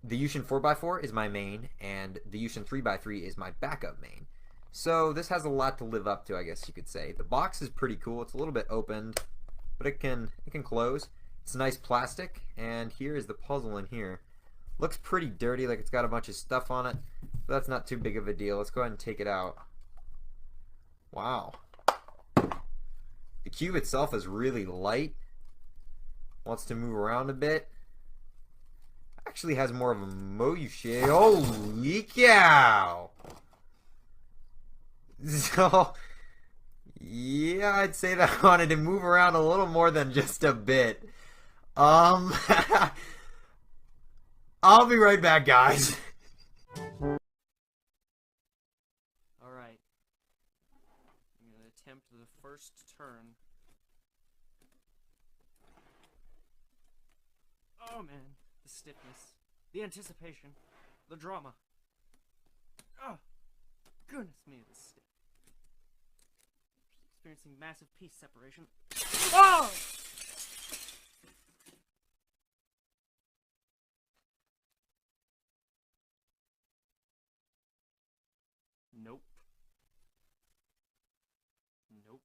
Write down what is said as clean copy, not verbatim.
the Yushin 4x4 is my main, and the Yushin 3x3 is my backup main. So this has a lot to live up to, I guess you could say. The box is pretty cool. It's a little bit opened, but it can close. It's nice plastic, and here is the puzzle in here. Looks pretty dirty, like it's got a bunch of stuff on it, but that's not too big of a deal. Let's go ahead and take it out. Wow. The cube itself is really light. Wants to move around a bit. Actually has more of a motion. Holy cow! So, yeah, I'd say that I wanted to move around a little more than just a bit. Um, I'll be right back, guys. Alright. I'm gonna attempt the first turn. Oh man, the stiffness, the anticipation, the drama. Oh, goodness me, this stiff. Experiencing massive piece separation. Oh! Nope. Nope.